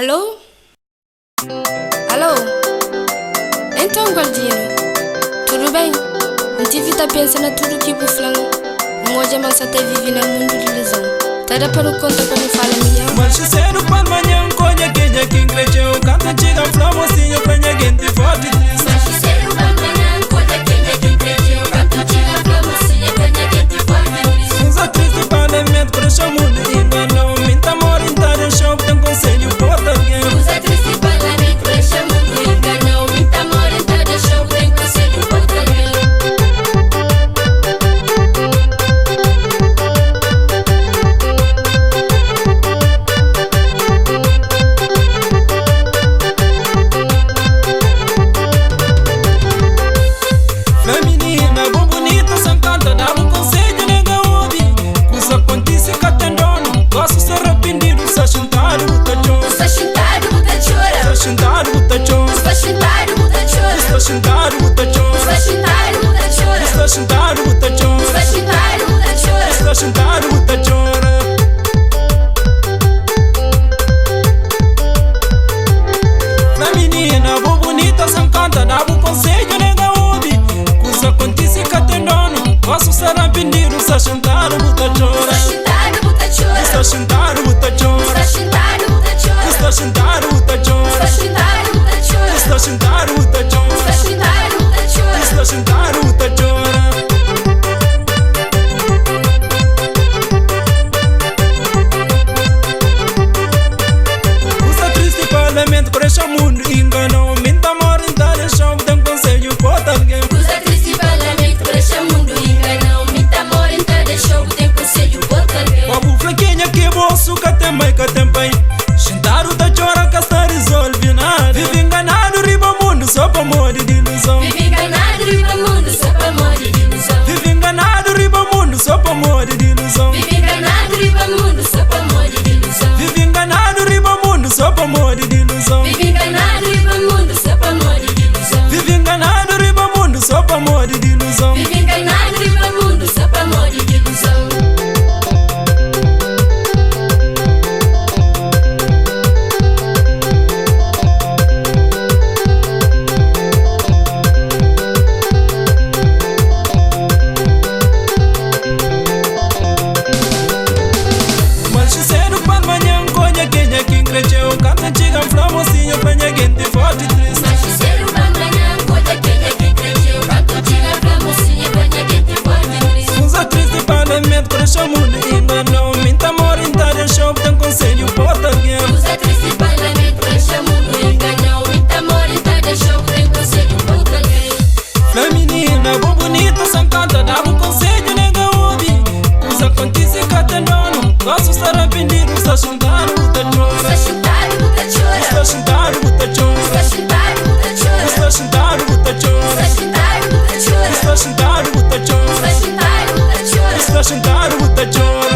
Alô? Alô? Então, Guardino, tudo bem? Não tive tá pensando tudo que o flango. Não hoje a massa até vive no mundo de ilusão. Tá da para o conta quando fala milhão. Mas se cedo para amanhã, colha quem cresceu. Canta, chega, flama, assim, eu pranha, gente forte e triste. Mas se cedo para amanhã, colha quem cresceu. Canta, chega, flama, assim, eu pranha, gente forte e triste. Usa triste parlamento, cresce o mundo, enganou. Minta amor, entar em show, tem conselho, bota alguém. Usa triste parlamento, cresce o mundo, enganou. Minta amor, entar em show, tem conselho, bota alguém. Menina, bom bonita, sem canta, dá um conselho, nega ouve. Coisa acontece que tem dono. Gosto ser arrependido, se achintado, tá choro. Se achintado, tá choro. Se achintado, tá choro. Se achintado, tá choro. Se achintado, tá choro. Se achintado, tá choro. Se achintado, tá choro. Se achintado, tá choro. Se achintado, tá choro. Menina, bom bonita, sem canta, dá um conselho, nega ouve. Coisa acontece que tem dono. Gosto ser arrependido, se achintado, tá choro. Se achintado, tá choro. Se achintado, tá choro. Se achintado, tá choro. Se achintado, tá choro. Se achintado, tá choro. Se achintado, tá choro. Se achintado, tá choro. Se achintado, tá choro. Usa triste parlamento, cresce o mundo, enganou. Minta amor, entar em show, tem conselho, bota alguém. Usa triste parlamento, cresce o mundo, enganou. Minta amor, entar em show, tem conselho, bota alguém. Babu flequinha que bolso, que tem mãe, que tem pai. Xintaru tá chora, que está resolve nada. Vive enganado, riba mundo, só pra morrer de ilusão. Vive enganado, riba mundo, só pra morrer de ilusão. Vive enganado, riba mundo, só pra morrer de ilusão. Vive enganado, riba mundo, só pra morrer de ilusão. Vive enganado, riba mundo, só pra morrer de ilusão. Vive enganado, riba mundo, só pra morrer de ilusão. Vive enganado, riba mundo, só pra morrer de ilusão. Vive enganado, riba mundo, só pra morrer de ilusão. Mas se cedo para amanhã, colha quem cresceu. Canta, chega, flama, assim, eu pranha, gente forte e triste. Mas se cedo pra amanhã, colha quem cresceu. Canto, tira, flama, assim, eu pranha, gente forte e triste. Usa triste parlamento, cresce o mundo, enganou. Minta amor, entar em show, tem conselho, bota alguém. Usa triste parlamento, cresce o mundo, enganou. Minta amor, entar em show, tem conselho, bota alguém. Menina, bom bonita, sem canta, dá um conselho, nega ouve. Coisa acontece que tem dono. Gosto ser arrependido, se achintado, tá choro. Se achintado, tá choro. Se achintado, tá choro. Se achintado, tá choro. Se achintado, tá choro. Se achintado, tá choro. Se achintado, tá choro. Se achintado, tá choro. Se achintado, tá choro.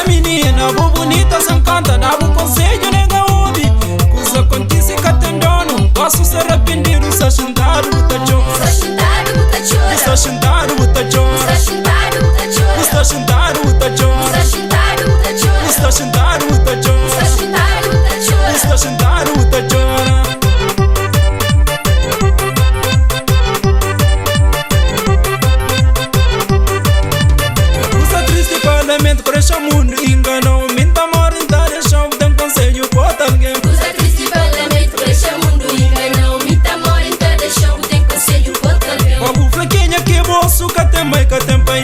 Menina, bom bonita, sem canta, dá um conselho, nega ouve. Coisa acontece que tem dono. Gosto ser arrependido, se achintado, tá choro. Se achintado, tá choro. Se achintado, tá choro. Se achintado, tá choro. Se achintado, tá choro. Se achintado, tá choro. Se achintado, tá choro. Se achintado, tá choro. Se achintado, tá choro. Usa triste parlamento, cresce o mundo, enganou. Minta amor, entar em show, tem conselho, bota alguém. Usa triste parlamento, cresce o mundo, enganou. Minta amor, entar em show, tem conselho, bota alguém. Babu flequinha que bolso, que tem mãe, que tem pai.